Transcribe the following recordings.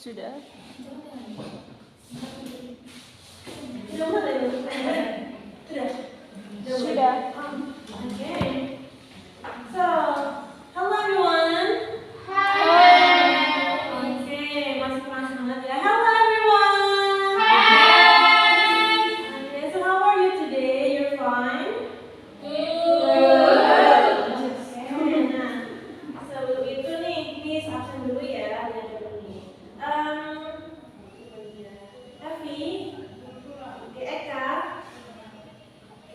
Sudah. Sudah. Okay. So, hello everyone. Hi. Okay, masih banget ya. Hello everyone. Hi. Okay, so how are you today? You're fine? Good. Okay, nah, sebelum itu nih, Miss absen dulu ya, lihat dulu nih. Evi, Eka,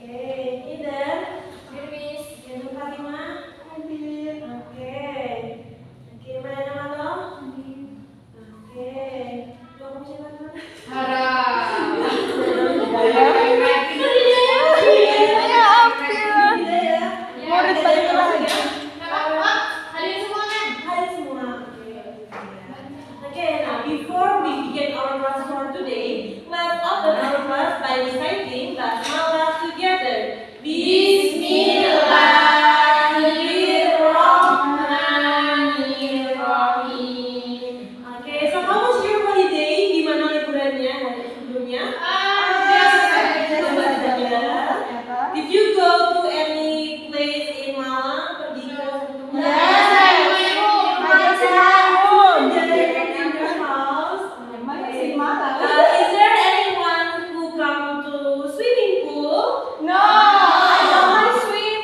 Ida, Miss, Nur Fatimah, mana nama lo? Lo kamu siapa teman? Before we begin our class for today, let's open our class by reciting basmalah together. Bismillahirrahmanirrahim. Okay, so how was your holiday? Gimana liburannya hari sebelumnya? Did you go to any place in Malang? Pergi ke Is there anyone who come to swimming pool? No. I don't want to swim.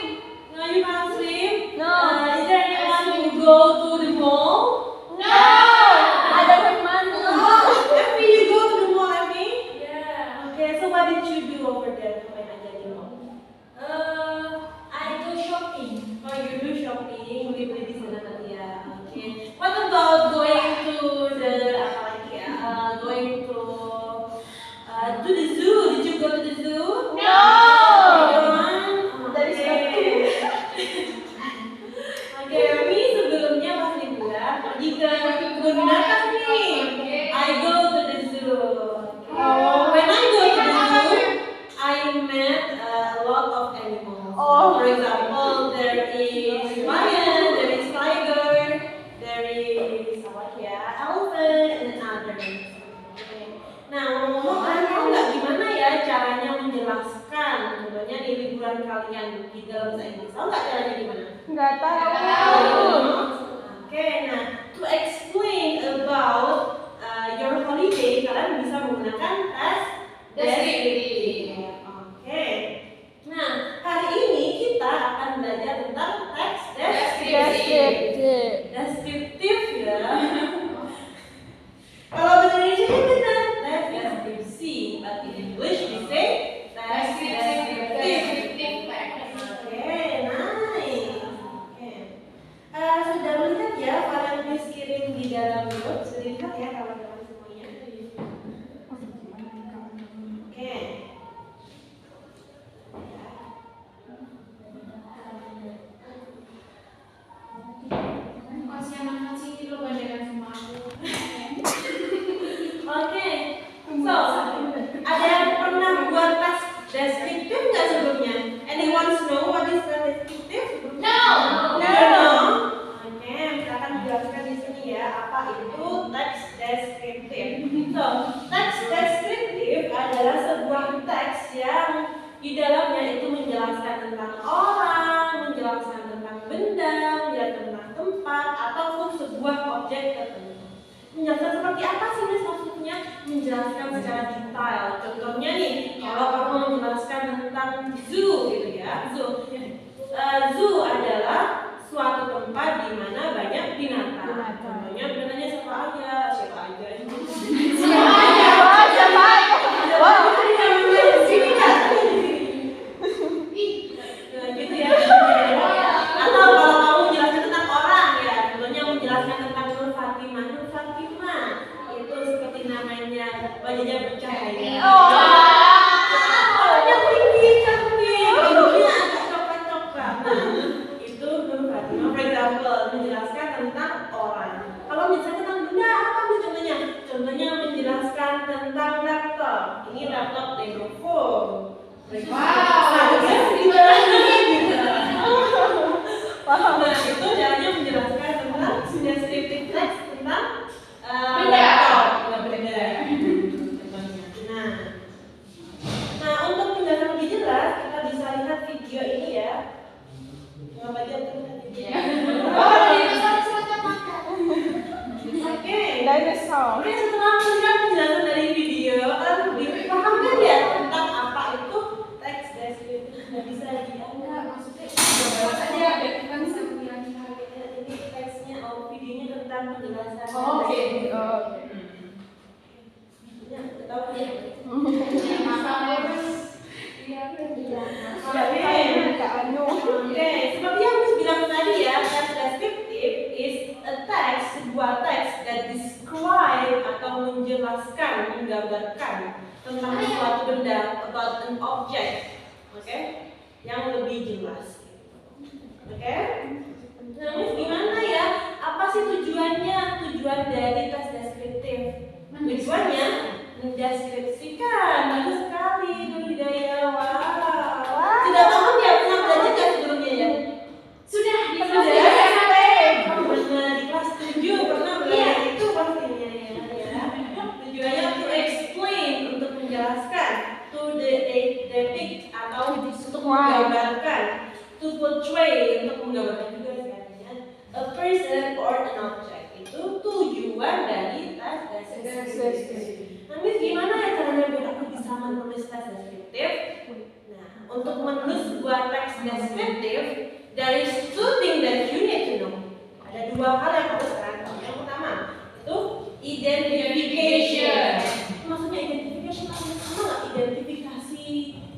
No, you can't swim. No. Is there anyone who go to the mall? No. I don't have money. Effie, you go to the mall, Effie? Yeah. Okay, so what did you do over there? Ngapain aja di mall? I go shopping. Oh, you do shopping, beli-beli di sana nanti ya. Okay. What about going to the apa lagi ya? Going to the zoo. Did you go to the zoo? No. That is Oke, Rami sebelumnya pas liburan pergi ke kebun binatang nih. I go to the zoo. When I go to the zoo, I met a lot of animals. For example, there is lion, there is tiger, there is elephant, and others. Nah, ngomong-ngomong, kalian tahu nggak gimana ya caranya menjelaskan contohnya di liburan kalian di dalam bahasa Inggris? Tahu nggak caranya gimana? Nggak tahu. Oke, nah, to explain about your holiday, kalian bisa menggunakan test descriptive. Oke. Nah, hari ini kita akan belajar tentang teks Descriptive. deskriptif ya. Kalau bahasa Indonesia benar teks deskripsi, but in English we say teks deskriptif. Oke, nice. Oke. Sudah melihat ya varian tulis kirim di dalam grup? Sudah lihat ya kawan-kawan semuanya? Oke. Masih anak kecil lo bandingkan sama aku. Oke. So, ada yang pernah buat tes deskriptif nggak sebelumnya? Anyone know what is tes deskriptif? No. No. Oke, silakan jelaskan di sini ya apa itu teks deskriptif. So, teks deskriptif adalah sebuah teks yang di dalamnya itu menjelaskan tentang orang, menjelaskan tentang benda, menjelaskan tentang tempat ataupun sebuah objek tertentu. Menjelaskan seperti apa sih Miss maksudnya? Menjelaskan secara detail. Contohnya nih, kalau kamu menjelaskan tentang zoo gitu ya, zoo. Zoo adalah suatu tempat di mana banyak binatang. Contohnya binatangnya siapa aja? Gitu ya. Atau kalau kamu menjelaskan tentang orang ya, contohnya menjelaskan tentang Nur Fatimah. Nur Fatimah itu seperti namanya, wajahnya bercahaya. Wajahnya tinggi, cantik, hidungnya agak coklat-coklat. Nah, itu Nur Fatimah. For example, menjelaskan tentang orang. Kalau misalnya tentang benda, apa nih contohnya? Contohnya menjelaskan tentang laptop. Ini laptop Lenovo. Nah, itu caranya menjelaskan tentang deskriptif teks tentang laptop. tentang penjelasan. Oke. Ya, tahu ya. Oke, seperti yang Miss bilang tadi ya, text descriptive is a text, sebuah teks that describe atau menjelaskan, menggambarkan tentang suatu benda, about an object, oke, yang lebih jelas. Oke, nah Miss gimana ya? Apa sih tujuannya? Tujuan dari teks deskriptif? Tujuannya mendeskripsikan. Bagus sekali, Nur Hidayah. Wow. Tidak tahu ya, pernah belajar nggak sebelumnya ya? Sudah di Sudah kelas ya? Pernah di kelas 7 pernah belajar itu pastinya ya. Tujuannya to explain, untuk menjelaskan, to depict atau untuk menggambarkan, to portray untuk menggambarkan juga sekalinya, a person or an object. Itu tujuan dari teks deskriptif. Nah, Miss, gimana ya caranya biar aku bisa menulis teks deskriptif? Nah, untuk menulis sebuah teks deskriptif, there is two things that you need to know. Ada dua hal yang harus kalian tahu. Yang pertama itu identification. Maksudnya identification apa? Sama nggak identifikasi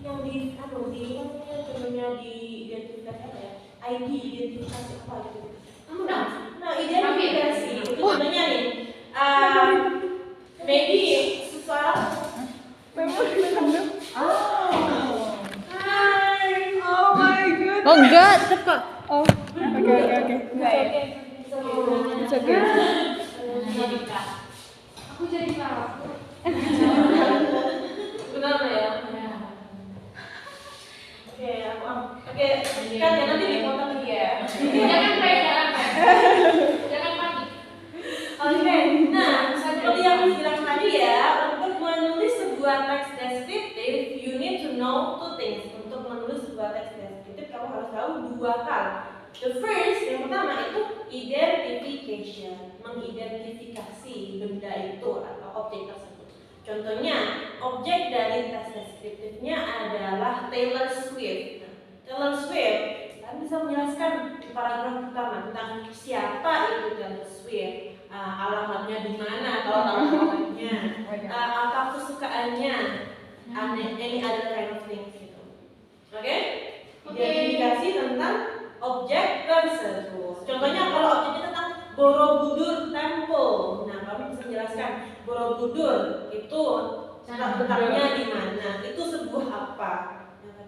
yang di contohnya di identifikasi apa ya? ID identifikasi apa gitu? Nah, identifikasi itu contohnya nih. Maybe sesuatu. Oh enggak, tetap. Oh, oke. It's okay. Aku jadi pelawak. Benar ya? Oke, kan ya nanti dipotong lagi ya. Jangan panik. Oke, nah seperti yang Miss bilang tadi ya, untuk menulis sebuah teks deskriptif, you need to know two things. Untuk menulis sebuah teks deskriptif, kamu harus tahu dua hal. The first, yang pertama itu identification, mengidentifikasi benda itu atau objek tersebut. Contohnya, objek dari teks deskriptifnya adalah Taylor Swift. Taylor Swift, kalian bisa menjelaskan di paragraf pertama tentang siapa itu Taylor Swift, alamatnya di mana, kalau tahu alamatnya, apa kesukaannya, any other kind of things gitu. Oke? Identifikasi tentang objek tersebut. Contohnya kalau objeknya tentang Borobudur Temple, nah kamu bisa menjelaskan Borobudur itu letaknya di mana, itu sebuah apa.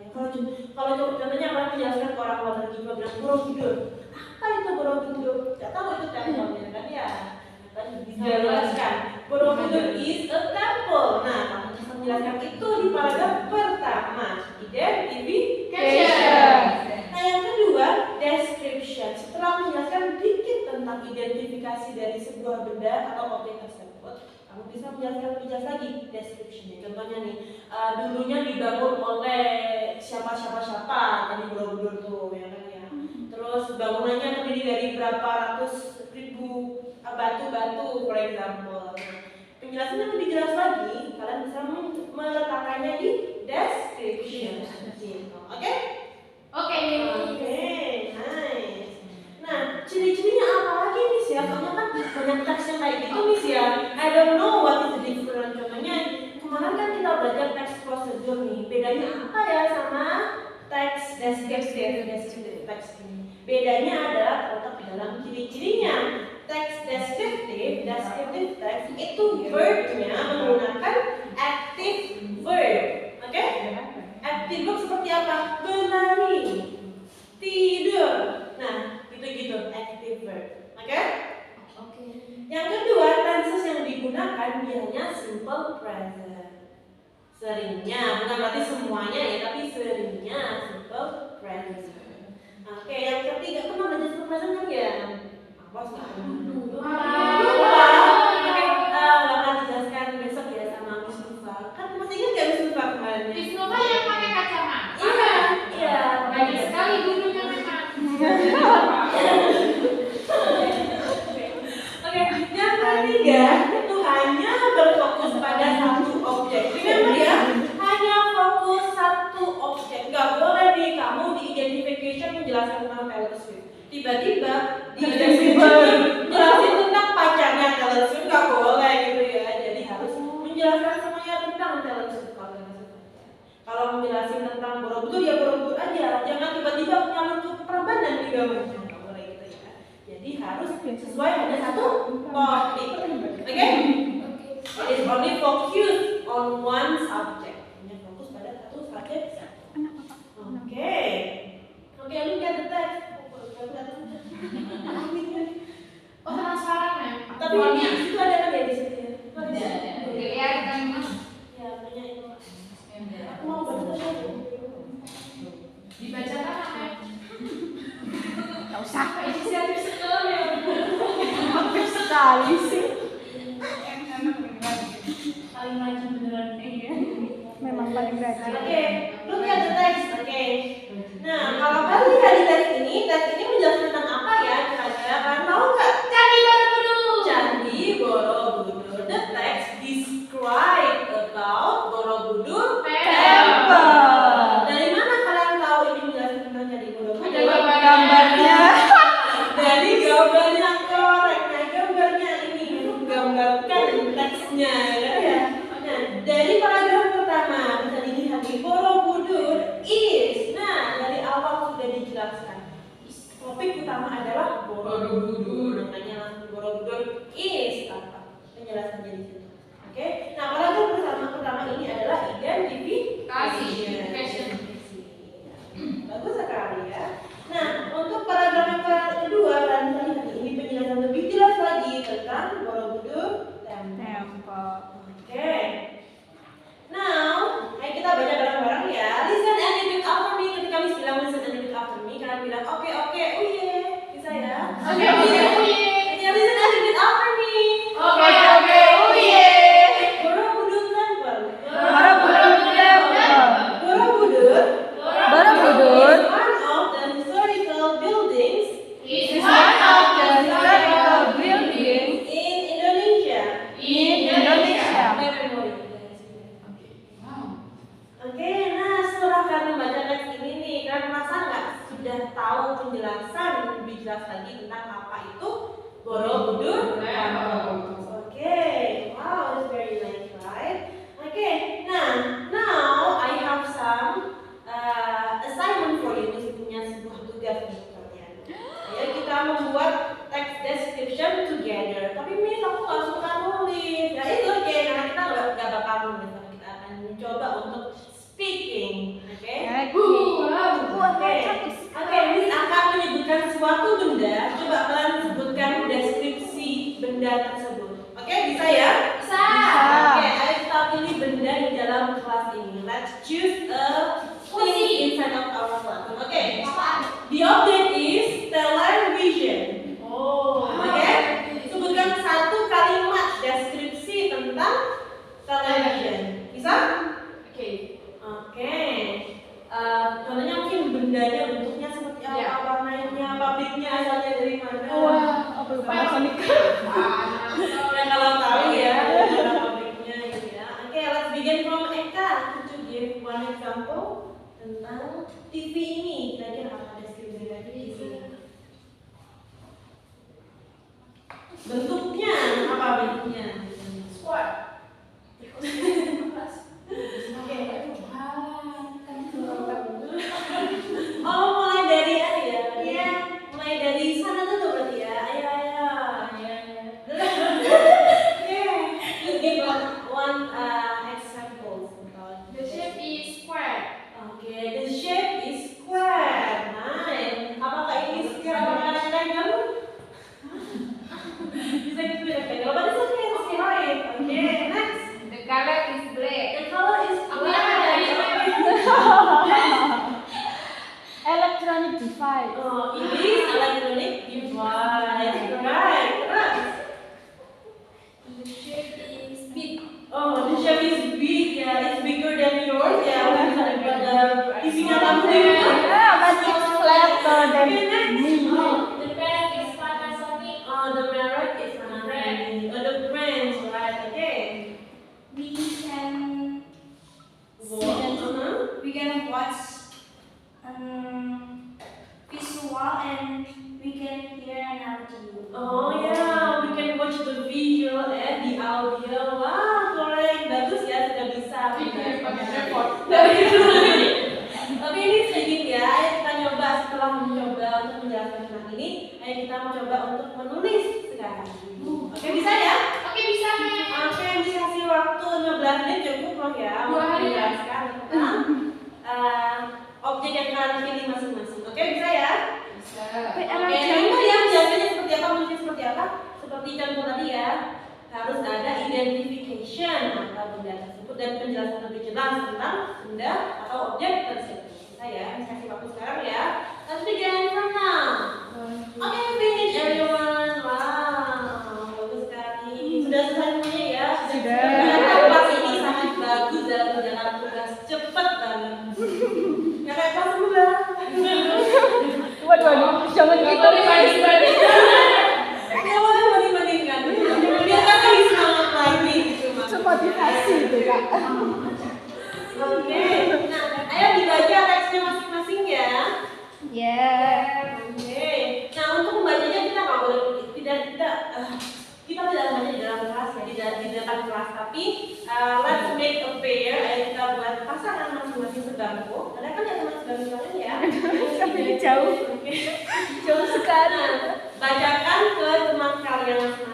Kalau contohnya kalian menjelaskan ke orang luar negeri bilang Borobudur, apa itu Borobudur? Tidak tahu itu temple kan ya. Kan bisa jelaskan Borobudur is a temple. Nah kamu bisa menjelaskan itu di paragraf pertama, identification. Nah yang kedua, description. Setelah menjelaskan dikit tentang identifikasi dari sebuah benda atau objek tersebut, kamu bisa menjelaskan lebih jelas lagi description-nya. Contohnya nih, dulunya dibangun oleh siapa tadi Borobudur tuh ya kan ya. Terus bangunannya terdiri dari berapa ratus ribu batu-batu, for example. Penjelasannya lebih jelas lagi, kalian bisa meletakkannya di description. Oke? Oke, nice. Nah, ciri-cirinya apa lagi nih sih? Soalnya kan banyak teks yang kayak gitu nih sih ya. I don't know what is the difference. Contohnya kemarin kan kita belajar teks prosedur nih. Bedanya apa ya sama teks deskriptif teks ini? Bedanya adalah terletak dalam ciri-cirinya. Teks deskriptif teks itu verb-nya menggunakan active verb. Oke? Active verb seperti apa? Berlari, tidur. Nah, gitu-gitu active verb. Oke? Yang kedua, tenses yang digunakan biasanya simple present. Seringnya, bukan berarti semuanya ya, tapi seringnya simple present. Oke, yang ketiga, pernah belajar simple present kan ya? Apa sih? Lupa. Oke, bakal dijelaskan besok ya sama Miss Nufa. Kan masih ingat gak Miss Nufa kemarin? Miss Nova yang pakai kacamata. Iya. Baik sekali gurunya memang. Oke, yang ketiga itu hanya berfokus pada satu objek. Remember ya, hanya fokus satu objek. Gak boleh nih kamu di identification menjelaskan tentang Taylor Swift. Tiba-tiba di description jelasin tentang harus sesuai pada satu topik. Oke? It is only focus on one subject. Hanya fokus pada satu subjek saja. Oke. Oke, look at the text. Oh, transparan ya? Tapi di situ ada kan ya di situ ya? Kelihatan mas. Ya, punya itu. Aku mau baca tadi. Dibacakan apa? Nggak usah. Inisiatif sekali ya. Hampir sekali sih. Paling rajin beneran. Iya. Memang paling rajin. Oke, look at the text. Oke. Nah, kalau kalian lihat di teks ini menjelaskan tentang apa ya? Kira-kira kalian tahu nggak? Candi Borobudur. Candi Borobudur. The text describe about Borobudur Temple. Dari mana kalian tahu ini menjelaskan tentang Candi Borobudur? Ada Gambarnya. Dari gambarnya korek. Nah, gambarnya ini menggambarkan teksnya ya. Nah, dari paragraf pertama bisa dilihat di Borobudur is. Nah, dari awal sudah dijelaskan. Topik utama adalah Borobudur. Makanya langsung Borobudur is apa? Penjelasan jadi situ. Oke. Nah, paragraf pertama ini adalah identifikasi. Identification. Bagus sekali ya. Nah, untuk paragraf yang kedua dan ini penjelasan lebih jelas lagi tentang Borobudur Temple. Oke. Now, ayo kita baca bareng-bareng ya. Listen and repeat after me. Ketika Miss bilang listen and repeat after me, kalian bilang oke, oh yeah. Bisa ya? Oke, oke. Ya, listen and repeat after me. Oke, oh yeah. Borobudur Temple. Borobudur Temple. Borobudur Borobudur is one of the historical buildings Is one of the historical buildings in Indonesia. in Indonesia. Oke, nah setelah kalian membaca teks ini nih, kalian merasa nggak sudah tahu penjelasan lebih jelas lagi tentang apa itu Borobudur Temple? Oke, wow, that's very nice, right? Oke, now I have some assignment for you. Ini punya sebuah tugas untuk kalian. Ayo kita membuat text description together. Tapi Miss, aku nggak suka nulis. Ya itu oke, karena kita nggak bakal nulis. Kita akan mencoba untuk speaking, oke? Oke, Miss akan menyebutkan suatu benda. Coba kalian sebutkan deskripsi benda tersebut. Oke, bisa ya? Bisa. Oke, ayo kita pilih benda di dalam kelas ini. Let's choose a thing inside of our class. Oke. The object is television. Oke. Sebutkan satu kalimat deskripsi tentang television. Bisa? Oke. Oke. Contohnya mungkin bendanya bentuknya seperti apa, Ya. warnanya, pabriknya asalnya dari mana? Wah, apa lupa Sonic. Ya kalau tahu ya, ada pabriknya gitu ya. Oke, let's begin from Eka. Could you give one example tentang TV ini? Kira-kira apa deskripsi tadi di sini? Bentuknya apa bentuknya? Square. Oke. Oh, mulai dari apa ya? Iya, mulai dari sana dulu berarti ya. Ayo. Yeah. Just give one example. The shape is square. Okay, the shape is square. Nice. Apakah ini square? Apakah rectangle? Bisa gitu rectangle, but it's okay. It's right. Okay, next. The color is black. The color is Aku black. yang ada ini. Electronic device. Oh, ini electronic device. Right. Next. The shape is big. Oh, the shape is big. Yeah, it's bigger than yours. Yeah, isinya kamu di rumah. But it's flatter than me. The brand is Panasonic. Oh, the merit is Panasonic. Oh, the brand, right? Okay. We can Wow. we can watch visual and we can hear an audio. Oh yeah, we can watch the visual and the audio. Wah, keren, bagus ya, sudah bisa. Tapi ini sedikit ya, ayo kita nyoba setelah mencoba untuk menjelaskan tentang ini. Ayo kita mencoba untuk menulis sekarang. Oke, bisa ya? Oke, bisa, Mem. Oke, dikasih waktu 15 menit cukup loh ya. 2 hari ya? Menjelaskan tentang objek yang kalian pilih masing-masing. Oke, bisa ya? Bisa. Oke, ini ya biasanya seperti apa, mungkin seperti apa? Seperti contoh tadi ya, harus ada identification atau benda tersebut dan penjelasan lebih jelas tentang benda atau objek tersebut. Bisa ya? Kasih waktu sekarang ya. Let's begin from now. Oke, finish everyone. Wow, bagus sekali. Sudah selesai semuanya ya? Sudah. Kelas ini sangat bagus dalam menjalankan tugas, cepat banget. Nggak kayak kelas sebelah. Waduh, jangan gitu. Dibanding-banding. Ya boleh banding-bandingkan. Biar kan lebih semangat lagi gitu Mas. Motivasi itu kak. Oke. Nah, ayo dibaca teksnya masing-masing ya. Ya. Oke. Nah, untuk membacanya kita nggak boleh kita tidak membaca di dalam kelas ya, tidak di depan kelas, tapi let's make a pair. Ayo kita buat pasangan masing-masing sebangku. Ada kan ya teman sebangku kalian ya? Sampai jauh. Oke. Jauh sekali. Nah, bacakan ke teman kalian masing-masing.